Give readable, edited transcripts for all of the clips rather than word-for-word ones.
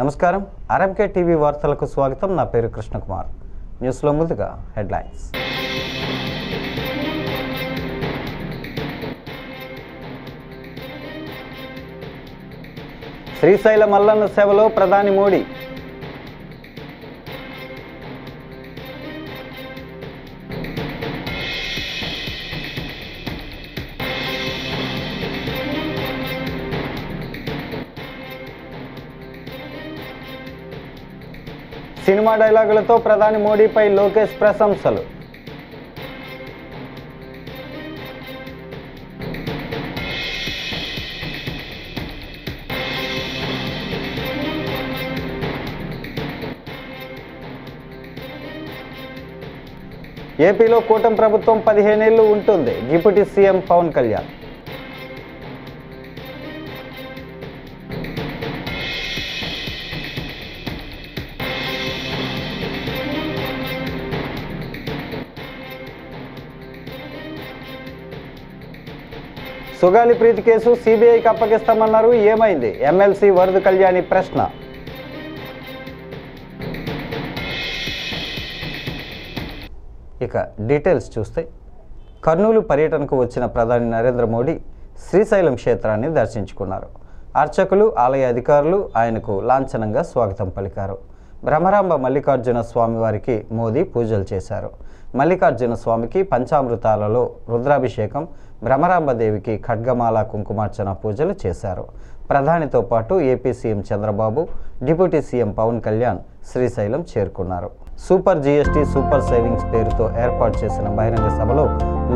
నమస్కారం RMK TV వార్తలకు స్వాగతం. నా పేరు కృష్ణకుమార్. న్యూస్లో ముందుగా హెడ్లైన్స్. శ్రీశైల మల్లన్న సేవలో ప్రధాని మోడీ. సినిమా డైలాగులతో ప్రధాని మోడీపై లోకేష్ ప్రశంసలు. ఏపీలో కూటమి ప్రభుత్వం 15 ఏళ్లు ఉంటుంది. Deputy CM Pawan Kalyan. Sugali Preethi case సిబిఐకి అప్పగిస్తామన్నారు. ఏమైంది? ఎమ్మెల్సీ వరద కళ్యాణి ప్రశ్న. ఇక డీటెయిల్స్ చూస్తే, కర్నూలు పర్యటనకు వచ్చిన ప్రధాని నరేంద్ర మోడీ శ్రీశైలం క్షేత్రాన్ని దర్శించుకున్నారు. అర్చకులు, ఆలయ అధికారులు ఆయనకు లాంఛనంగా స్వాగతం పలికారు. బ్రహ్మరాంబ మల్లికార్జున స్వామివారికి మోదీ పూజలు చేశారు. మల్లికార్జున స్వామికి పంచామృతాలలో రుద్రాభిషేకం, బ్రహ్మరాంబదేవికి ఖడ్గమాల కుంకుమార్చన పూజలు చేశారు. ప్రధానితో పాటు AP CM Chandrababu, deputy CM Pawan Kalyan Srisailam చేరుకున్నారు. సూపర్ జీఎస్టీ సూపర్ సేవింగ్స్ పేరుతో ఏర్పాటు చేసిన బహిరంగ సభలో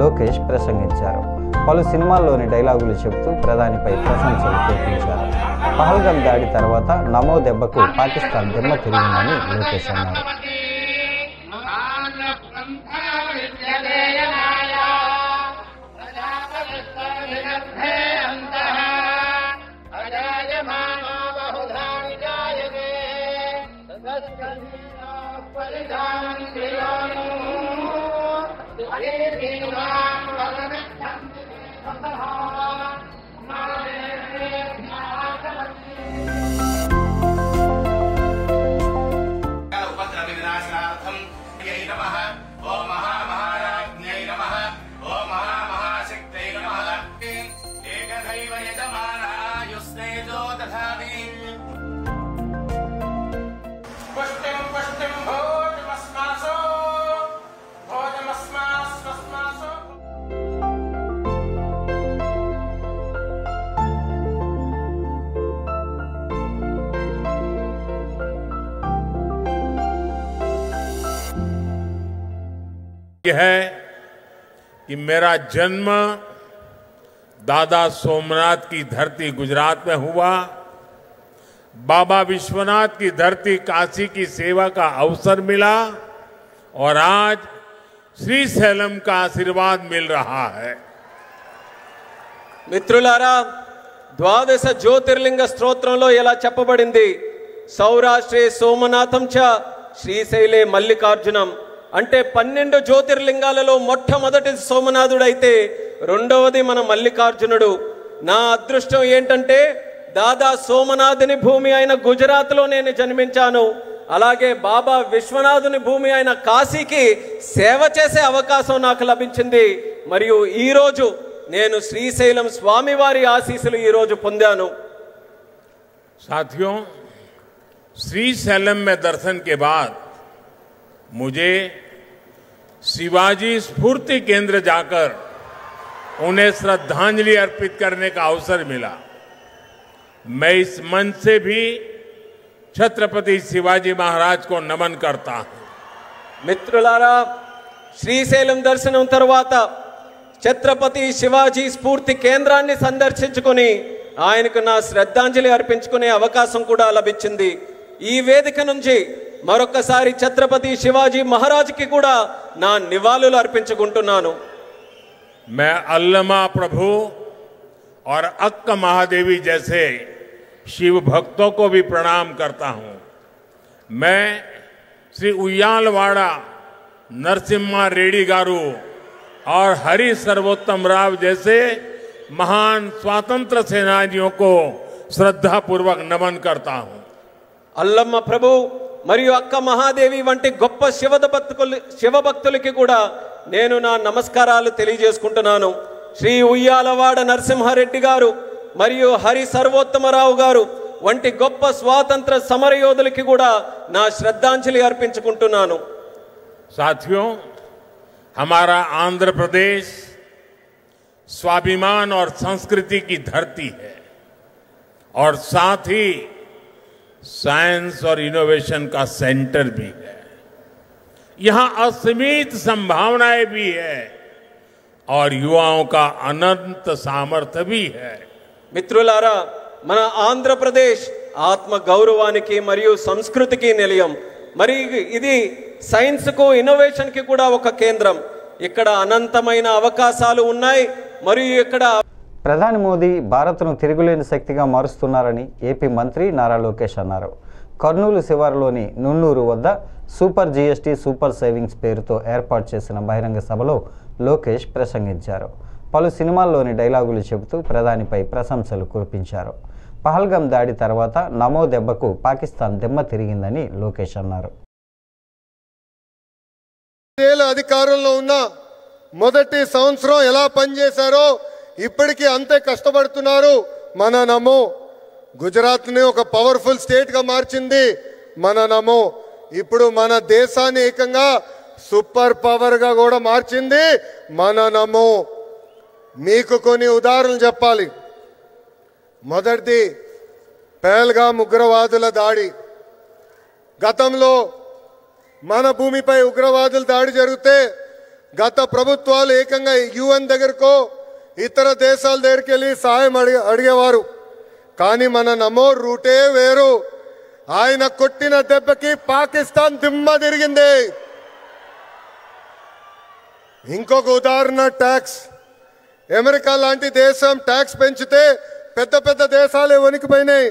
లోకేష్ ప్రసంగించారు. పలు సినిమాల్లోని డైలాగులు చెబుతూ ప్రధానిపై ప్రశంసలు కురిపించారు. పహల్గాం దాడి తర్వాత నమో దెబ్బకు పాకిస్తాన్ దిమ్మ తిరిగిందని లోకేష్ అన్నారు. यह है कि मेरा जन्म दादा सोमनाथ की धरती गुजरात में हुआ, बाबा विश्वनाथ की धरती काशी की सेवा का अवसर मिला और आज श्रीशैलम का आशीर्वाद मिल रहा है. మిత్రులారా, ద్వాదశ జ్యోతిర్లింగ స్తోత్రంలో ఇలా చెప్పబడింది, సౌరాష్ట్రే సోమనాథం చ శ్రీశైలే మల్లికార్జునం. అంటే 12 జ్యోతిర్లింగాలలో మొట్టమొదటి సోమనాథుడైతే రెండవది మన మల్లికార్జునుడు. నా అదృష్టం ఏంటంటే దాదా సోమనాథుని భూమి అయిన గుజరాత్లో నేను జన్మించాను. అలాగే బాబా విశ్వనాథుని భూమి అయిన కాశీకి సేవ చేసే అవకాశం నాకు లభించింది. మరియు ఈరోజు నేను శ్రీశైలం స్వామివారి ఆశీస్సులు ఈరోజు పొందాను. साथियों, श्रीशैलम में दर्शन के बाद मुझे शिवाजी स्फूर्ति केंद्र जाकर उन्हें श्रद्धांजलि अर्पित करने का अवसर मिला. मैं इस मंच से भी छत्रपति शिवाजी महाराज को नमन करता हूं. మిత్రులారా, శ్రీశైలం దర్శనం తర్వాత ఛత్రపతి శివాజీ స్ఫూర్తి కేంద్రాన్ని సందర్శించుకొని ఆయనకు నా శ్రద్ధాంజలి అర్పించుకునే అవకాశం కూడా లభించింది. ఈ వేదిక నుంచి మరొకసారి ఛత్రపతి శివాజీ మహారాజ్కి కూడా నా నివాళులు అర్పించుకుంటున్నాను. मैं अल्लमा प्रभु और अक्क महादेवी जैसे शिव भक्तों को भी प्रणाम करता हूं. मैं श्री उయ్యాలవాడ नरसिम्हा रेड्डी गारू और हरि सर्वोत्तम राव जैसे महान स्वातंत्र सेनानियों को श्रद्धापूर्वक नमन करता हूं. అల్లమ్మ ప్రభు మరియు అక్క మహాదేవి వంటి గొప్ప శివభక్తులకి కూడా నేను నా నమస్కారాలు తెలియజేసుకుంటున్నాను. శ్రీ ఉయ్యాలవాడ నరసింహారెడ్డి గారు మరియు హరి సర్వోత్తమరావు గారు వంటి గొప్ప స్వాతంత్ర సమరయోధులకి కూడా నా శ్రద్ధాంజలి अर्పించుకుంటున్నాను. साथियों, हमारा आंध्र प्रदेश स्वाभिमान और संस्कृति की धरती है और साथ ही साइंस और इनोवेशन का सेंटर भी है. यहां असीमित संभावनाएं भी है और युवाओं का अनंत सामर्थ्य भी है. మిత్రులారా, మన ఆంధ్రప్రదేశ్ ఆత్మ గౌరవానికి మరియు సంస్కృతికి నిలయం. మరి ఇది సైన్స్ కు ఇన్నోవేషన్ కి కూడా ఒక కేంద్రం. ఇక్కడ అనంతమైన అవకాశాలు ఉన్నాయి. మరియు ఇక్కడ ప్రధాని మోదీ భారత్ను తిరుగులేని శక్తిగా మారుస్తున్నారని ఏపీ మంత్రి నారా లోకేష్ అన్నారు. కర్నూలు శివారులోని నున్నూరు వద్ద సూపర్ జీఎస్టీ సూపర్ సేవింగ్స్ పేరుతో ఏర్పాటు చేసిన బహిరంగ సభలో లోకేష్ ప్రసంగించారు. పలు సినిమాల్లోని డైలాగులు చెబుతూ ప్రధానిపై ప్రశంసలు కురిపించారు. పహల్గాం దాడి తర్వాత నమో దెబ్బకు పాకిస్తాన్ దిమ్మ తిరిగిందని లోకేష్ అన్నారు. అధికారంలో ఉన్న మొదటి సంవత్సరం ఎలా పనిచేశారో ఇప్పటికీ అంతే కష్టపడుతున్నారు. మన నమో గుజరాత్ని ఒక పవర్ఫుల్ స్టేట్గా మార్చింది. మన నమో ఇప్పుడు మన దేశాన్ని ఏకంగా సూపర్ పవర్గా కూడా మార్చింది. మన నమో మీకు కొన్ని ఉదాహరణలు చెప్పాలి. మొదటిది పహల్గాం ఉగ్రవాదుల దాడి. గతంలో మన భూమిపై ఉగ్రవాదుల దాడి జరిగితే గత ప్రభుత్వాలు ఏకంగా యుఎన్ దగ్గరకో ఇతర దేశాల దగ్గరికి వెళ్ళి సహాయం అడిగేవారు. కానీ మన నమో రూటే వేరు. ఆయన కొట్టిన దెబ్బకి పాకిస్తాన్ దిమ్మ తిరిగింది. ఇంకొక ఉదాహరణ ట్యాక్స్. అమెరికా లాంటి దేశం ట్యాక్స్ పెంచితే పెద్ద పెద్ద దేశాలే వణికిపోయినాయి.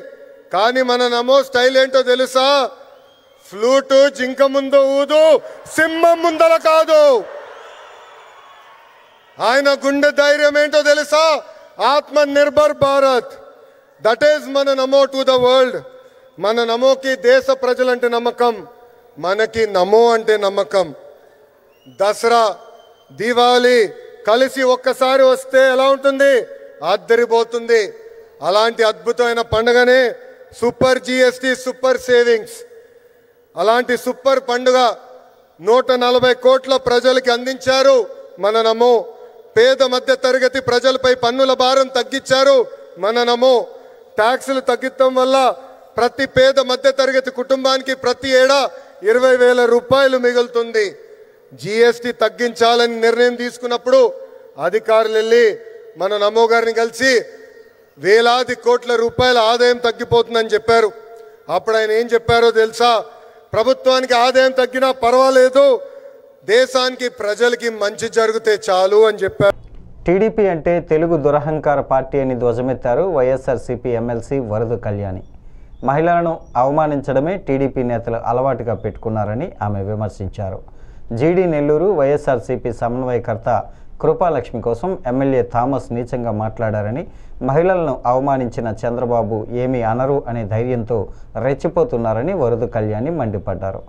కానీ మన నమో స్టైల్ ఏంటో తెలుసా? ఫ్లూటు జింక ముందు ఊదు, సింహం ముందల కాదు. ఆయన గుండె ధైర్యం ఏంటో తెలుసా? ఆత్మ నిర్భర్ భారత్. దట్ ఈస్ మన నమో టు ద వరల్డ్. మన నమోకి దేశ ప్రజలంటే నమ్మకం, మనకి నమో అంటే నమ్మకం. దసరా, దీపావళి కలిసి ఒక్కసారి వస్తే ఎలా ఉంటుంది? అద్దరిపోతుంది. అలాంటి అద్భుతమైన పండుగనే సూపర్ జీఎస్టీ సూపర్ సేవింగ్స్. అలాంటి సూపర్ పండుగ 140 కోట్ల ప్రజలకి అందించారు మన నమో. పేద మధ్య తరగతి ప్రజలపై పన్నుల భారం తగ్గించారు మన నమో. ట్యాక్సులు తగ్గించడం వల్ల ప్రతి పేద మధ్య తరగతి కుటుంబానికి ప్రతి ఏడా 20,000 రూపాయలు మిగులుతుంది. జీఎస్టీ తగ్గించాలని నిర్ణయం తీసుకున్నప్పుడు అధికారులు వెళ్ళి మన నమో గారిని కలిసి వేలాది కోట్ల రూపాయల ఆదాయం తగ్గిపోతుందని చెప్పారు. అప్పుడు ఆయన ఏం చెప్పారో తెలుసా? ప్రభుత్వానికి ఆదాయం తగ్గినా పర్వాలేదు, దేశానికి ప్రజలకి మంచి జరిగితే చాలు అని చెప్పారు. టీడీపీ అంటే తెలుగు దురహంకార పార్టీ అని ధ్వజమెత్తారు వైఎస్ఆర్సీపీ ఎమ్మెల్సీ వరద కళ్యాణి. మహిళలను అవమానించడమే టీడీపీ నేతలు అలవాటుగా పెట్టుకున్నారని ఆమె విమర్శించారు. జీడీ నెల్లూరు వైఎస్ఆర్సీపీ సమన్వయకర్త కృపాలక్ష్మి కోసం ఎమ్మెల్యే థామస్ నీచంగా మాట్లాడారని, మహిళలను అవమానించిన చంద్రబాబు ఏమీ అనరు అనే ధైర్యంతో రెచ్చిపోతున్నారని వరద కళ్యాణి మండిపడ్డారు.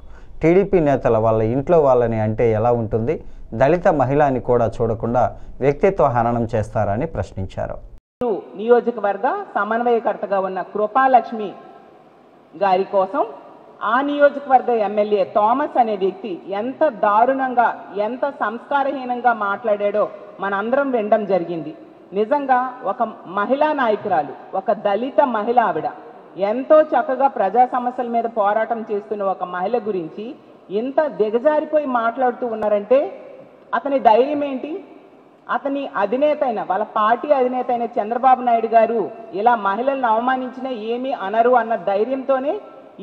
టీడీపీ నేతల వాళ్ళ ఇంట్లో వాళ్ళని అంటే ఎలా ఉంటుంది? దళిత మహిళని కూడా చూడకుండా వ్యక్తిత్వ హననం చేస్తారని ప్రశ్నించారు. నియోజకవర్గ సమన్వయకర్తగా ఉన్న కృపాలక్ష్మి గారి కోసం ఆ నియోజకవర్గ ఎమ్మెల్యే థామస్ అనే వ్యక్తి ఎంత దారుణంగా, ఎంత సంస్కారహీనంగా మాట్లాడాడో మనందరం వినడం జరిగింది. నిజంగా ఒక మహిళా నాయకురాలు, ఒక దళిత మహిళ, ఆవిడ ఎంతో చక్కగా ప్రజా సమస్యల మీద పోరాటం చేస్తున్న ఒక మహిళ గురించి ఇంత దిగజారిపోయి మాట్లాడుతూ ఉన్నారంటే అతని ధైర్యం ఏంటి? అతని అధినేత అయిన, వాళ్ళ పార్టీ అధినేత అయిన చంద్రబాబు నాయుడు గారు ఇలా మహిళలను అవమానించినా ఏమీ అనరు అన్న ధైర్యంతోనే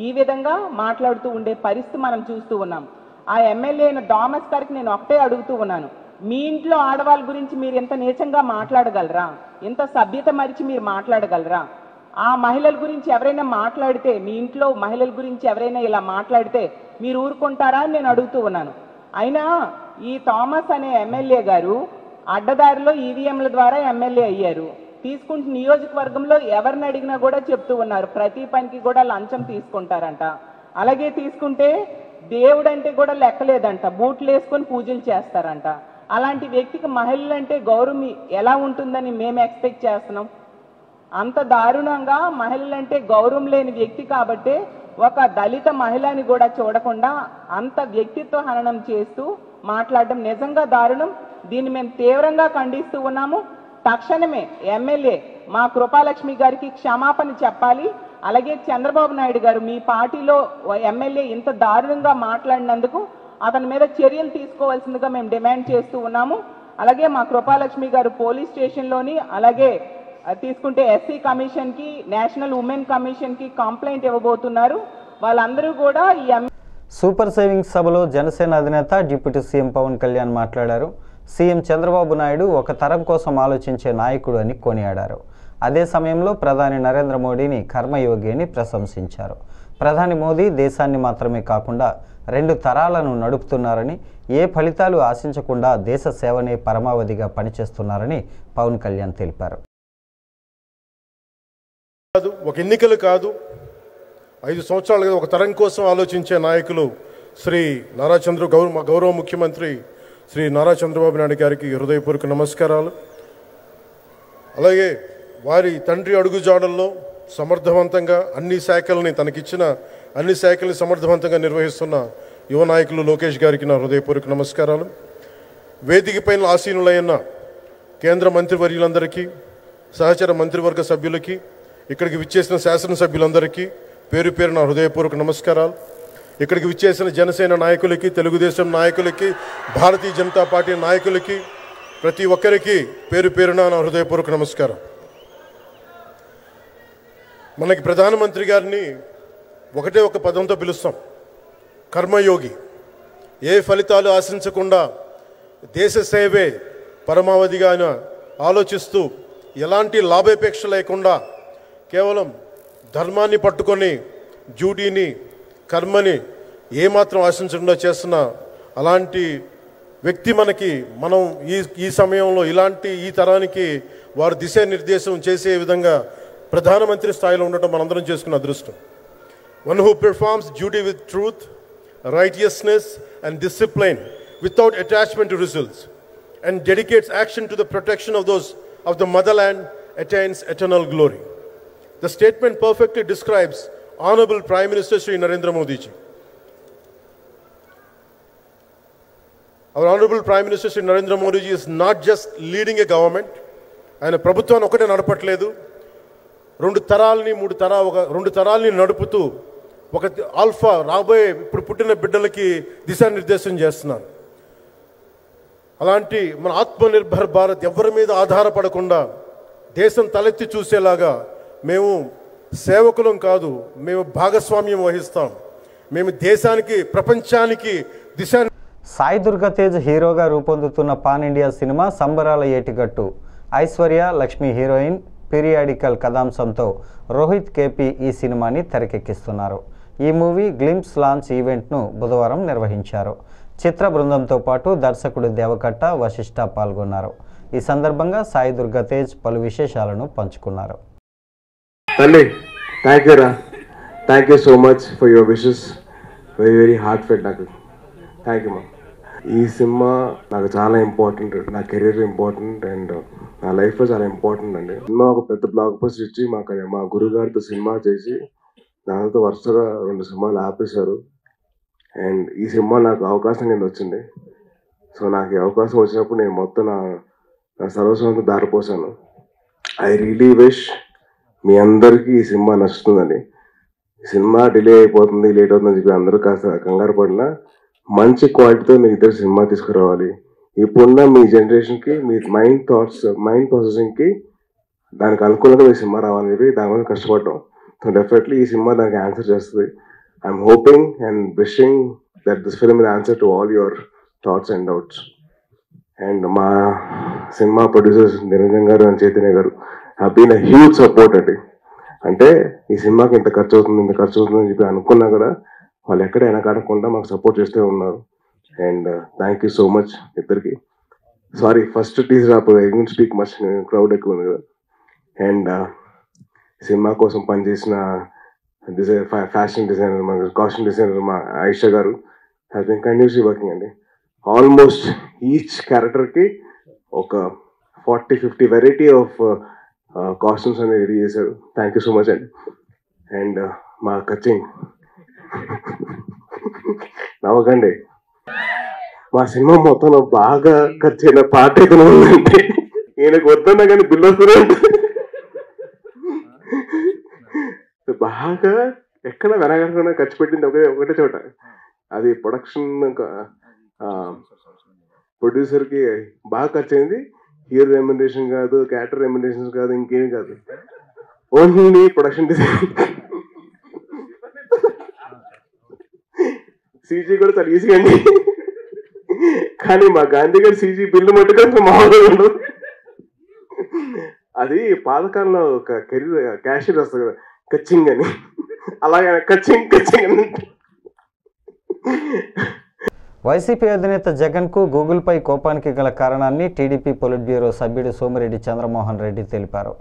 ఈ విధంగా మాట్లాడుతూ ఉండే పరిస్థితి మనం చూస్తూ ఉన్నాం. ఆ ఎమ్మెల్యే అయిన థామస్ గారికి నేను ఒకటే అడుగుతూ ఉన్నాను, మీ ఇంట్లో ఆడవాళ్ళ గురించి మీరు ఎంత నీచంగా మాట్లాడగలరా? ఎంత సభ్యత మరిచి మీరు మాట్లాడగలరా? ఆ మహిళల గురించి ఎవరైనా మాట్లాడితే, మీ ఇంట్లో మహిళల గురించి ఎవరైనా ఇలా మాట్లాడితే మీరు ఊరుకుంటారా అని నేను అడుగుతూ ఉన్నాను. అయినా ఈ థామస్ అనే ఎమ్మెల్యే గారు అడ్డదారిలో ఈవీఎంల ద్వారా ఎమ్మెల్యే అయ్యారు. తీసుకుంటే నియోజకవర్గంలో ఎవరిని అడిగినా కూడా చెప్తూ ఉన్నారు ప్రతి పనికి కూడా లంచం తీసుకుంటారంట. అలాగే తీసుకుంటే దేవుడు అంటే కూడా లెక్కలేదంట, బూట్లు వేసుకొని పూజలు చేస్తారంట. అలాంటి వ్యక్తికి మహిళలు అంటే గౌరవం ఎలా ఉంటుందని మేము ఎక్స్పెక్ట్ చేస్తున్నాం. అంత దారుణంగా మహిళలంటే గౌరవం లేని వ్యక్తి కాబట్టి ఒక దళిత మహిళని కూడా చూడకుండా అంత వ్యక్తిత్వ హననం చేస్తూ మాట్లాడడం నిజంగా దారుణం. దీన్ని మేము తీవ్రంగా ఖండిస్తూ ఉన్నాము. తక్షణమే ఎమ్మెల్యే మా కృపాలక్ష్మి గారికి క్షమాపణ చెప్పాలి. అలాగే చంద్రబాబు నాయుడు గారు మీ పార్టీలో ఎమ్మెల్యే ఇంత దారుణంగా మాట్లాడినందుకు అతని మీద చర్యలు తీసుకోవాల్సిందిగా మేము డిమాండ్ చేస్తూ ఉన్నాము. అలాగే మా కృపాలక్ష్మి గారు పోలీస్ స్టేషన్లోని అలాగే తీసుకుంటే ఎస్సీ కమిషన్కి నేషనల్ ఉమెన్ కమిషన్కి కంప్లైంట్ ఇవ్వబోతున్నారు. వాళ్ళందరూ కూడా ఈ సూపర్ సేవింగ్స్ సభలో జనసేన అధినేత డిప్యూటీ సీఎం పవన్ కళ్యాణ్ మాట్లాడారు. సీఎం చంద్రబాబు నాయుడు ఒక తరం కోసం ఆలోచించే నాయకుడు అని కొనియాడారు. అదే సమయంలో ప్రధాని నరేంద్ర మోడీని కర్మయోగి అని ప్రశంసించారు. ప్రధాని మోదీ దేశాన్ని మాత్రమే కాకుండా 2 తరాలను నడుపుతున్నారని, ఏ ఫలితాలు ఆశించకుండా దేశ సేవనే పరమావధిగా పనిచేస్తున్నారని పవన్ కళ్యాణ్ తెలిపారు. ఒక ఎన్నికలు కాదు, 5 సంవత్సరాలుగా ఒక తరం కోసం ఆలోచించే నాయకులు శ్రీ నారా గౌరవ ముఖ్యమంత్రి శ్రీ నారా చంద్రబాబు నాయుడు గారికి హృదయపూర్వక నమస్కారాలు. అలాగే వారి తండ్రి అడుగుజాడల్లో సమర్థవంతంగా తనకిచ్చిన అన్ని శాఖల్ని సమర్థవంతంగా నిర్వహిస్తున్న యువ నాయకులు లోకేష్ గారికి నా హృదయపూర్వక నమస్కారాలు. వేదిక పైన ఆసీనులైన కేంద్ర మంత్రివర్యులందరికీ, సహచర మంత్రివర్గ సభ్యులకి, ఇక్కడికి విచ్చేసిన శాసనసభ్యులందరికీ పేరు పేరు నా హృదయపూర్వక నమస్కారాలు. ఇక్కడికి విచ్చేసిన జనసేన నాయకులకి, తెలుగుదేశం నాయకులకి, భారతీయ జనతా పార్టీ నాయకులకి, ప్రతి ఒక్కరికి పేరు పేరున నా హృదయపూర్వక నమస్కారం. మనకి ప్రధానమంత్రి గారిని ఒకటే ఒక పదంతో పిలుస్తాం, కర్మయోగి. ఏ ఫలితాలు ఆశించకుండా దేశ సేవే పరమావధిగా ఆయన ఆలోచిస్తూ ఎలాంటి లాభాపేక్ష లేకుండా కేవలం ధర్మాన్ని పట్టుకొని డ్యూటీని, కర్మని ఏమాత్రం ఆశించకుండా చేస్తున్న అలాంటి వ్యక్తి మనం ఈ సమయంలో ఈ తరానికి వారు దిశానిర్దేశం చేసే విధంగా ప్రధానమంత్రి స్థాయిలో ఉండటం మనందరం చేసుకున్న అదృష్టం. One who performs duty with truth, righteousness and discipline without attachment to results and dedicates action to the protection of the motherland attains eternal glory. The statement perfectly describes Honorable Prime Minister Shri Narendra Modi ji. Our Honorable Prime Minister Shri Narendra Modi ji is not just leading a government. ఆయన ప్రభుత్వాన్ని ఒకటే నడపట్లేదు, 2 తరాల్ని నడుపుతూ ఒక alpha రాబోయే ఇప్పుడు పుట్టిన బిడ్డలకి దిశానిర్దేశం చేస్తున్నారు. అలాంటి మన ఆత్మనిర్భర్ భారత్ ఎవరి మీద ఆధారపడకుండా దేశం తలెత్తి చూసేలాగా మేము సేవకులం కాదు, మేము భాగస్వామ్యం వహిస్తాం. మేము దేశానికి, ప్రపంచానికి సాయి దుర్గా తేజ్ హీరోగా రూపొందుతున్న pan India cinema Sambarala Yetigattu. Aishwarya Lakshmi heroine, periodical కథాంశంతో రోహిత్ కేపీ ఈ సినిమాని తెరకెక్కిస్తున్నారు. ఈ మూవీ గ్లింప్స్ లాంచ్ ఈవెంట్ను బుధవారం నిర్వహించారు. చిత్ర బృందంతో పాటు దర్శకుడు దేవకట్ట, వశిష్ఠ పాల్గొన్నారు. ఈ సందర్భంగా సాయి దుర్గా తేజ్ పలు విశేషాలను పంచుకున్నారు. Thank you, Ra. Thank you so much for your wishes. Very, very heartfelt. Thank you, ma. ఈ సినిమా నాకు చాలా ఇంపార్టెంట్, నా కెరీర్ ఇంపార్టెంట్ అండ్ నా లైఫ్లో చాలా ఇంపార్టెంట్ అండి. సినిమా ఒక పెద్ద బ్లాక్ బస్టర్ ఇచ్చి మా గురుగారితో సినిమా చేసి దానితో వరుసగా 2 సినిమాలు ఆపేశారు. అండ్ ఈ సినిమా నాకు అవకాశం కింద వచ్చింది. సో నాకు ఈ అవకాశం వచ్చినప్పుడు నేను మొత్తం నా సర్వస్వంతో దారిపోసాను. ఐ రియలీ విష్ మీ అందరికీ ఈ సినిమా నచ్చుతుందని. ఈ సినిమా డిలే అయిపోతుంది, లేట్ అవుతుందని చెప్పి అందరూ కాస్త కంగారు పడినా మంచి క్వాలిటీతో మీరు ఇద్దరు సినిమా తీసుకురావాలి. ఇప్పుడున్న మీ జనరేషన్కి, మీ మైండ్ ప్రాసెసింగ్కి దానికి అనుకూలంగా మీ సినిమా రావాలని చెప్పి దాని మీద కష్టపడ్డాం. సో డెఫినెట్లీ ఈ సినిమా దానికి ఆన్సర్ చేస్తుంది. I'm hoping and wishing that this film is answer to all your thoughts and doubts. And మా cinema producers Niranjan garu and Chaitanya garu have been a huge support అండి. అంటే ఈ సినిమాకి ఇంత ఖర్చు అవుతుంది అని చెప్పి అనుకున్నా కూడా వాళ్ళు ఎక్కడ వెనకాడకుండా మాకు సపోర్ట్ చేస్తూ ఉన్నారు. And thank you so much ఇద్దరికి. Sorry first teaser speak much, crowd ఎక్కువ ఉంది కదా. అండ్ సినిమా కోసం పనిచేసిన ఫ్యాషన్ డిజైనర్, మన కాస్ట్యూమ్ డిజైనర్ మా ఆయిషా గారు హ్యాస్ బీన్ కంటిన్యూస్లీ వర్కింగ్ అండి. ఆల్మోస్ట్ ఈచ్ క్యారెక్టర్కి ఒక 40-50 వెరైటీ ఆఫ్ కాస్ట్యూమ్స్ అనేది రెడీ చేశారు. థ్యాంక్ యూ సో మచ్ అండి. అండ్ మా కచింగ్ నవ్వకండి, మా సినిమా మొత్తం బాగా ఖర్చు అయిన పాట ఏదైనా ఉందంటే ఈయనకు వద్దన్నా కానీ బిల్లు వస్తూనే ఉంటుంది. బాగా ఎక్కడ వెనకాల ఖర్చు పెట్టింది ఒకటే చోట, అది ప్రొడక్షన్ ప్రొడ్యూసర్కి బాగా ఖర్చు అయింది. హీరో రెమ్యునరేషన్ కాదు, క్యారెక్టర్ రెమ్యునరేషన్స్ కాదు, ఇంకేమి కాదు, ఓన్లీ ప్రొడక్షన్ డిజైన్. సీజీ కూడా చాలా ఈజీ అండి, కానీ మా గాంధీ గారి సీజీ బిల్లు మట్టుకు మామూలుగా ఉండదు. అది పాతకాలంలో ఒక కెరీర్ క్యాషియర్ వస్తుంది కదా, కచ్చింగ్ అని, అలాగే కచ్చింగ్ అని. వైసీపీ అధినేత జగన్కు గూగుల్పై కోపానికి గల కారణాన్ని టీడీపీ పొలిట్ బ్యూరో సభ్యుడు సోమిరెడ్డి చంద్రమోహన్ రెడ్డి తెలిపారు.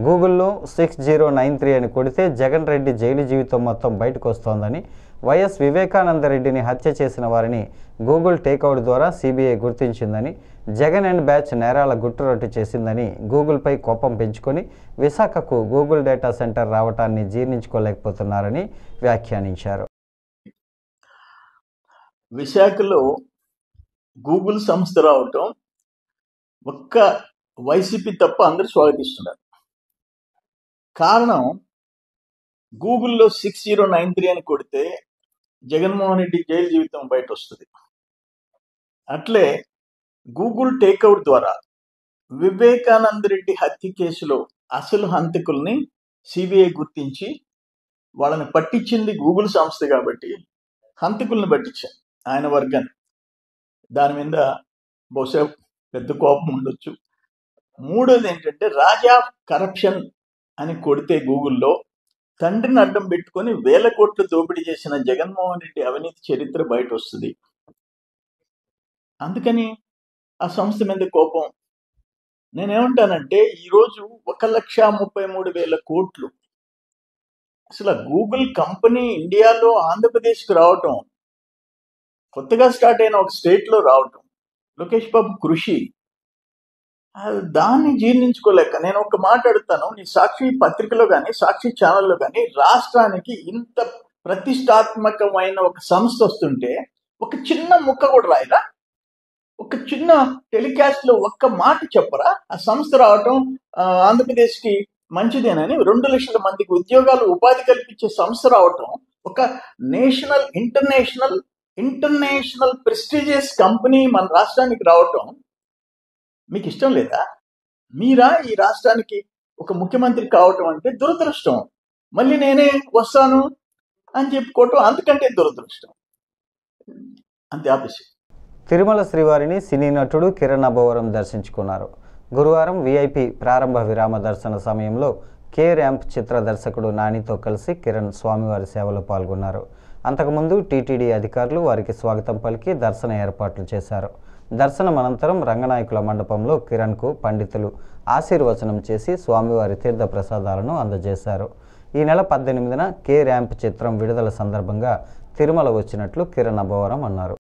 గూగుల్లో 6093 అని కొడితే జగన్ రెడ్డి జైలు జీవితం మొత్తం బయటకు వస్తోందని, వైఎస్ వివేకానందరెడ్డిని హత్య చేసిన వారిని గూగుల్ టేక్అవుట్ ద్వారా సిబిఐ గుర్తించిందని, జగన్ అండ్ బ్యాచ్ నేరాల గుట్టురట్టు చేసిందని గూగుల్పై కోపం పెంచుకొని విశాఖకు గూగుల్ డేటా సెంటర్ రావటాన్ని జీర్ణించుకోలేకపోతున్నారని వ్యాఖ్యానించారు. విశాఖలో గూగుల్ సంస్థ రావటం ఒక్క వైసీపీ తప్ప అందరూ స్వాగతిస్తున్నారు. కారణం, గూగుల్లో 6093 అని కొడితే జగన్మోహన్ రెడ్డి జైలు జీవితం బయట వస్తుంది. అట్లే గూగుల్ టేక్అవుట్ ద్వారా వివేకానంద రెడ్డి హత్య కేసులో అసలు హంతకుల్ని సిబిఐ గుర్తించి వాళ్ళని పట్టించింది గూగుల్ సంస్థ కాబట్టి హంతకుల్ని పట్టించారు ఆయన వర్గాన్ని. దాని మీద బహుశా పెద్ద కోపం ఉండొచ్చు. మూడోది ఏంటంటే, రాజా కరప్షన్ అని కొడితే గూగుల్లో తండ్రిని అడ్డం పెట్టుకొని 1000 కోట్లు దోపిడీ చేసిన జగన్మోహన్ రెడ్డి అవినీతి చరిత్ర బయట వస్తుంది. అందుకని ఆ సంస్థ మీద కోపం. నేనేమంటానంటే, ఈరోజు 1,33,000 కోట్లు అసలు గూగుల్ కంపెనీ ఇండియాలో ఆంధ్రప్రదేశ్కి రావటం, కొత్తగా స్టార్ట్ అయిన ఒక స్టేట్లో రావటం, లోకేష్ బాబు కృషి, దాన్ని జీర్ణించుకోలేక నేను ఒక మాట అడుగుతాను. నీ సాక్షి పత్రికలో కానీ సాక్షి ఛానల్లో కానీ రాష్ట్రానికి ఇంత ప్రతిష్టాత్మకమైన ఒక సంస్థ వస్తుంటే ఒక చిన్న ముక్క కూడా రాయరా? ఒక చిన్న టెలికాస్ట్ లో ఒక్క మాట చెప్పరా? ఆ సంస్థ రావటం ఆంధ్రప్రదేశ్కి మంచిదేనని, 2 లక్షల మందికి ఉద్యోగాలు ఉపాధి కల్పించే సంస్థ రావటం, ఒక నేషనల్ ఇంటర్నేషనల్ ప్రెస్టీజియస్ కంపెనీ మన రాష్ట్రానికి రావటం మీకు ఇష్టం లేదా? మీరా ఈ రాష్ట్రానికి ఒక ముఖ్యమంత్రి కావటం అంటే దురదృష్టం. మళ్ళీ నేనే వస్తాను అని చెప్పుకోవటం అంతకంటే దురదృష్టం. అంతే ఆపేసి. తిరుమల శ్రీవారిని సినీ నటుడు కిరణ్ అబ్బవరం దర్శించుకున్నారు. గురువారం విఐపి ప్రారంభ విరామ దర్శన సమయంలో కే ర్యాంప్ చిత్ర దర్శకుడు నానితో కలిసి కిరణ్ స్వామివారి సేవలో పాల్గొన్నారు. అంతకుముందు టీటీడీ అధికారులు వారికి స్వాగతం పలికి దర్శన ఏర్పాట్లు చేశారు. దర్శనం అనంతరం రంగనాయకుల మండపంలో కిరణ్కు పండితులు ఆశీర్వచనం చేసి స్వామివారి తీర్థ ప్రసాదాలను అందజేశారు. ఈ నెల 18న కే ర్యాంప్ చిత్రం విడుదల సందర్భంగా తిరుమల వచ్చినట్లు కిరణ్ అబ్బవరం అన్నారు.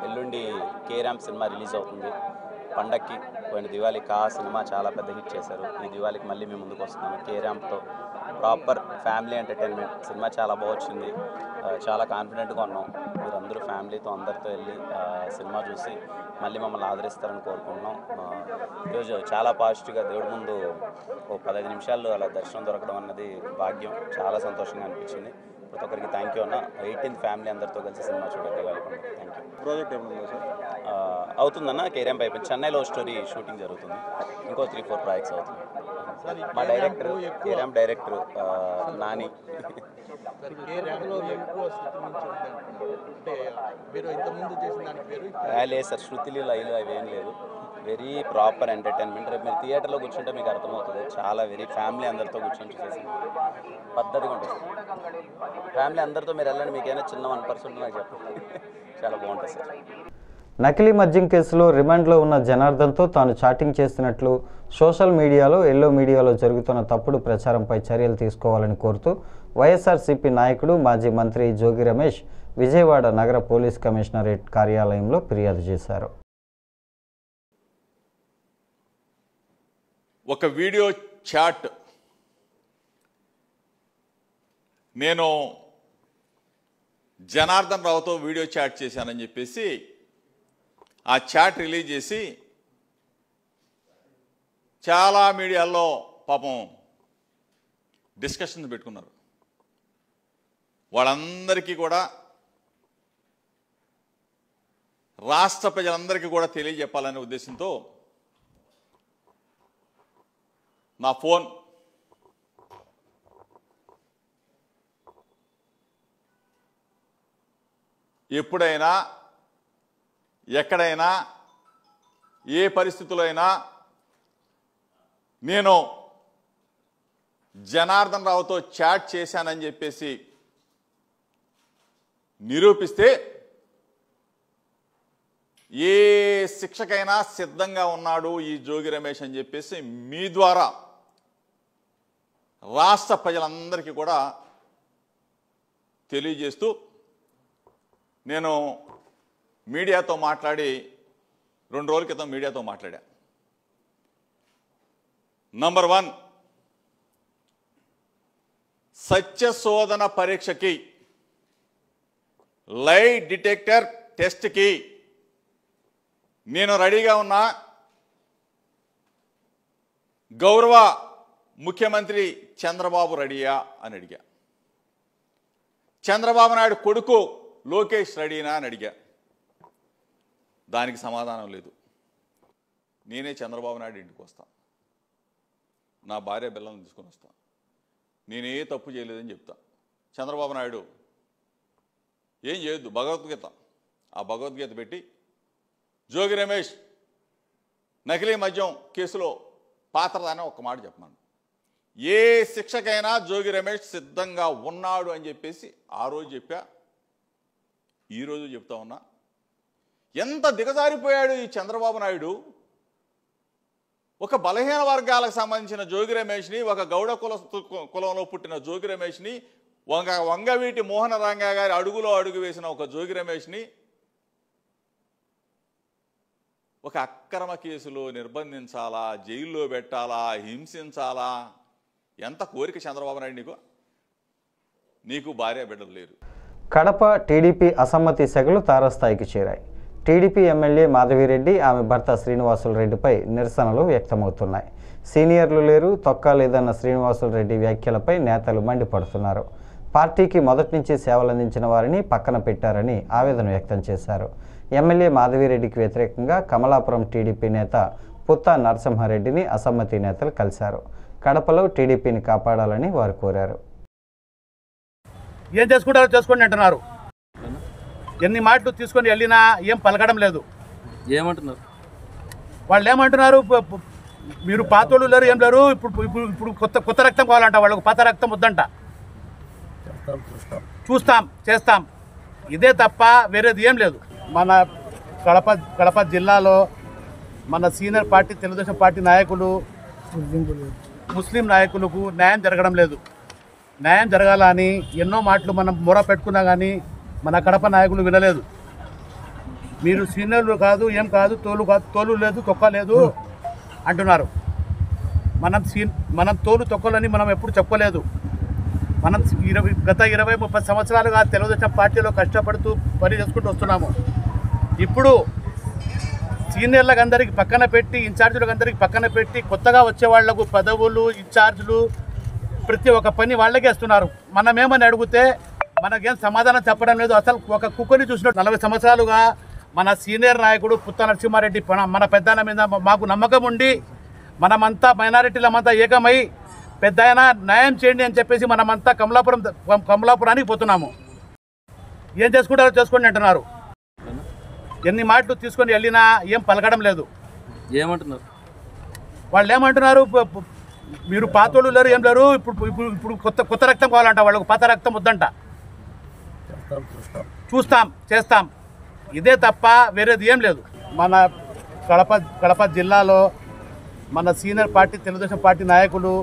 ఎల్లుండి కే ర్యాంప్ సినిమా రిలీజ్ అవుతుంది. పండక్కి పోయిన దివాళీకి ఆ సినిమా చాలా పెద్ద హిట్ చేశారు. ఈ దివాళీకి మళ్ళీ మేము ముందుకు వస్తున్నాను కే ర్యాంప్తో. ప్రాపర్ ఫ్యామిలీ ఎంటర్టైన్మెంట్ సినిమా చాలా బాగొచ్చింది. చాలా కాన్ఫిడెంట్గా ఉన్నాం. మీరందరూ ఫ్యామిలీతో అందరితో వెళ్ళి సినిమా చూసి మళ్ళీ మమ్మల్ని ఆదరిస్తారని కోరుకుంటున్నాం. ఈరోజు చాలా పాజిటివ్గా దేవుడి ముందు ఓ 15 నిమిషాల్లో అలా దర్శనం దొరకడం అన్నది భాగ్యం. చాలా సంతోషంగా అనిపించింది. ప్రతి ఒక్కరికి థ్యాంక్ యూ అన్న. 18th ఫ్యామిలీ అందరితో కలిసి సినిమా చూడండి దివాళీ పండుగ. Thank you. ప్రాజెక్ట్ ఏమన్నా సార్ అవుతుందన్న కే ర్యాంప్ అయిపోయింది. చెన్నైలో స్టోరీ షూటింగ్ జరుగుతుంది. ఇంకో 3-4 ప్రాజెక్ట్స్ అవుతుంది. మా director K ramp director Nani. లేదు సార్, శృతిలు లైలు అవి ఏం లేదు. Very proper entertainment. రేపు మీరు థియేటర్లో కూర్చుంటే మీకు అర్థమవుతుంది. చాలా వెరీ ఫ్యామిలీ అందరితో కూర్చొని చూసేసింది. పద్ధతిగా ఉంటుంది. ఫ్యామిలీ అందరితో మీరు వెళ్ళండి. మీకు ఏమైనా చిన్న 1% నాకు చెప్పండి. చాలా బాగుంటుంది సార్. నకిలీ మద్యం కేసులో రిమాండ్లో ఉన్న జనార్దన్తో తాను చాటింగ్ చేస్తున్నట్లు సోషల్ మీడియాలో ఎల్లో మీడియాలో జరుగుతున్న తప్పుడు ప్రచారంపై చర్యలు తీసుకోవాలని కోరుతూ వైఎస్ఆర్సీపీ నాయకుడు మాజీ మంత్రి జోగి రమేష్ విజయవాడ నగర పోలీస్ కమిషనరేట్ కార్యాలయంలో ఫిర్యాదు చేశారు. ఒక వీడియో చాట్ నేను జనార్దన్ రావుతో వీడియో చాట్ చేశానని చెప్పేసి ఆ చాట్ రిలీజ్ చేసి చాలా మీడియాల్లో పాపం డిస్కషన్స్ పెట్టుకున్నారు. వాళ్ళందరికీ కూడా రాష్ట్ర ప్రజలందరికీ కూడా తెలియజెప్పాలనే ఉద్దేశంతో నా ఫోన్ ఎప్పుడైనా ఎక్కడైనా ఏ పరిస్థితుల్లో అయినా నేను జనార్దన్ రావుతో చాట్ చేశానని చెప్పేసి నిరూపిస్తే ఏ శిక్షకైనా సిద్ధంగా ఉన్నాడు ఈ జోగి రమేష్ అని చెప్పేసి మీ ద్వారా రాష్ట్ర ప్రజలందరికీ కూడా తెలియజేస్తూ నేను మీడియాతో మాట్లాడి 2 రోజుల క్రితం మీడియాతో మాట్లాడా. నంబర్ 1, సత్యశోధన పరీక్షకి లై డిటెక్టర్ టెస్ట్కి నేను రెడీగా ఉన్నా. గౌరవ ముఖ్యమంత్రి చంద్రబాబు రెడీయా అని అడిగా. చంద్రబాబు నాయుడు కొడుకు లోకేష్ రెడీనా అని అడిగా. దానికి సమాధానం లేదు. నేనే చంద్రబాబు నాయుడు ఇంటికి వస్తాను, నా భార్య పిల్లల్ని తీసుకొని వస్తాను, నేనే తప్పు చేయలేదని చెప్తా. చంద్రబాబు నాయుడు ఏం చేయొద్దు, భగవద్గీత, ఆ భగవద్గీత పెట్టి జోగి రమేష్ నకిలీ మద్యం కేసులో పాత్రదానే ఒక్క మాట చెప్పమను. ఏ శిక్షకైనా జోగి రమేష్ సిద్ధంగా ఉన్నాడు అని చెప్పేసి ఆ రోజు చెప్పా, ఈరోజు చెప్తా ఉన్నా. ఎంత దిగజారిపోయాడు ఈ చంద్రబాబు నాయుడు. ఒక బలహీన వర్గాలకు సంబంధించిన జోగి రమేష్ని, ఒక గౌడ కులంలో పుట్టిన జోగి రమేష్ని, వంగవీటి మోహన రంగా గారి అడుగులో అడుగు వేసిన ఒక జోగి రమేష్ని ఒక అక్రమ కేసులో నిర్బంధించాలా, జైల్లో పెట్టాలా, హింసించాలా? ఎంత కోరిక చంద్రబాబు నాయుడు నీకు? నీకు భార్య బిడ్డలు లేరు. కడప టీడీపీ అసమ్మతి సెగలు తారస్థాయికి చేరాయి. టీడీపీ ఎమ్మెల్యే మాధవిరెడ్డి, ఆమె భర్త శ్రీనివాసులు రెడ్డిపై నిరసనలు వ్యక్తమవుతున్నాయి. సీనియర్లు లేరు, తొక్క లేదన్న శ్రీనివాసులు రెడ్డి వ్యాఖ్యలపై నేతలు మండిపడుతున్నారు. పార్టీకి మొదటి నుంచి సేవలందించిన వారిని పక్కన పెట్టారని ఆవేదన వ్యక్తం చేశారు. ఎమ్మెల్యే మాధవిరెడ్డికి వ్యతిరేకంగా కమలాపురం టీడీపీ నేత పుత్తా నరసింహారెడ్డిని అసమ్మతి నేతలు కలిశారు. కడపలో టీడీపీని కాపాడాలని వారు కోరారు. ఏం చేసుకుంటారో చేసుకోండి అంటున్నారు. ఎన్ని మాటలు తీసుకొని వెళ్ళినా ఏం పలకడం లేదు. ఏమంటున్నారు వాళ్ళు? ఏమంటున్నారు, మీరు పాతోళ్ళు లేరు, ఏం లేరు, ఇప్పుడు కొత్త రక్తం కావాలంట, వాళ్ళకు పాత రక్తం వద్దంట. చూస్తాం, చేస్తాం, ఇదే తప్ప వేరేది ఏం లేదు. మన కడప జిల్లాలో మన సీనియర్ పార్టీ తెలుగుదేశం పార్టీ నాయకులు, ముస్లిం నాయకులకు న్యాయం జరగడం లేదు. న్యాయం జరగాలని ఎన్నో మాటలు మనం మొర పెట్టుకున్నా కానీ మన కడప నాయకులు వినలేదు. మీరు సీనియర్లు కాదు, ఏం కాదు, తోలు లేదు, తొక్క లేదు అంటున్నారు. మనం తోలు తొక్కలని మనం ఎప్పుడు చెప్పలేదు. మనం గత 20-30 సంవత్సరాలుగా తెలుగుదేశం పార్టీలో కష్టపడుతూ పని చేసుకుంటూ వస్తున్నాము. ఇప్పుడు సీనియర్లకు అందరికి పక్కన పెట్టి, ఇన్ఛార్జీలకు అందరికి పక్కన పెట్టి, కొత్తగా వచ్చే వాళ్లకు పదవులు, ఇన్ఛార్జీలు, ప్రతి ఒక్క పని వాళ్ళకే ఇస్తున్నారు. మనమేమని అడిగితే మనకేం సమాధానం చెప్పడం లేదు. అసలు ఒక కుక్కని చూసినట్టు 40 సంవత్సరాలుగా మన సీనియర్ నాయకుడు పుత్త నరసింహారెడ్డి మన పెద్దన్న మీద మాకు నమ్మకం ఉండి మనమంతా మైనారిటీలమంతా ఏకమై పెద్ద ఆయన న్యాయం చేయండి అని చెప్పేసి మనమంతా కమలాపురానికి పోతున్నాము. ఏం చేసుకుంటారో చేసుకోండి అంటున్నారు. ఎన్ని మాటలు తీసుకొని వెళ్ళినా ఏం పలకడం లేదు. ఏమంటున్నారు వాళ్ళు? ఏమంటున్నారు, మీరు పాతోళ్ళు లేరు, ఏం లేరు, ఇప్పుడు కొత్త రక్తం కావాలంట వాళ్ళకు, పాత రక్తం వద్దంట. చూస్తాం, చేస్తాం, ఇదే తప్ప వేరేది ఏం లేదు. మన కడప జిల్లాలో మన సీనియర్ పార్టీ తెలుగుదేశం పార్టీ నాయకులు,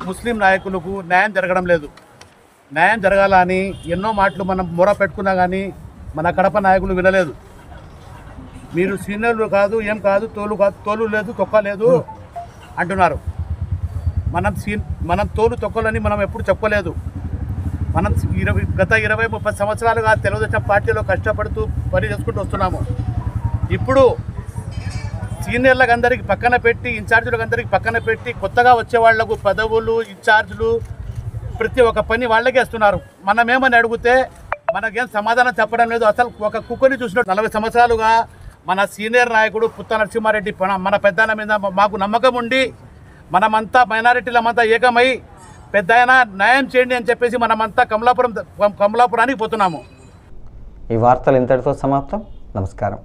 ముస్లిం నాయకులకు న్యాయం జరగడం లేదు. న్యాయం జరగాలని ఎన్నో మాటలు మనం మొర పెట్టుకున్నా కానీ మన కడప నాయకులు వినలేదు. మీరు సీనియర్లు కాదు, ఏం కాదు, తోలు లేదు, తొక్క లేదు అంటున్నారు. మనం తోలు తొక్కలని మనం ఎప్పుడు చెప్పలేదు. మనం గత 20-30 సంవత్సరాలుగా తెలుగుదేశం పార్టీలో కష్టపడుతూ పని చేసుకుంటూ వస్తున్నాము. ఇప్పుడు సీనియర్లకు అందరికి పక్కన పెట్టి, ఇన్ఛార్జీలకు అందరికి పక్కన పెట్టి, కొత్తగా వచ్చే వాళ్లకు పదవులు, ఇన్ఛార్జీలు, ప్రతి ఒక్క పని వాళ్ళకే ఇస్తున్నారు. మనమేమని అడిగితే మనకేం సమాధానం చెప్పడం లేదు. అసలు ఒక కుక్కని చూసినట్టు 40 సంవత్సరాలుగా మన సీనియర్ నాయకుడు పుత్త నరసింహారెడ్డి మన పెద్దన్న మీద మాకు నమ్మకం ఉండి మనమంతా మైనారిటీలమంతా ఏకమై పెద్ద ఆయన న్యాయం చేయండి అని చెప్పేసి మనమంతా కమలాపురానికి పోతున్నాము. ఈ వార్తలు ఇంతటితో సమాప్తం. నమస్కారం.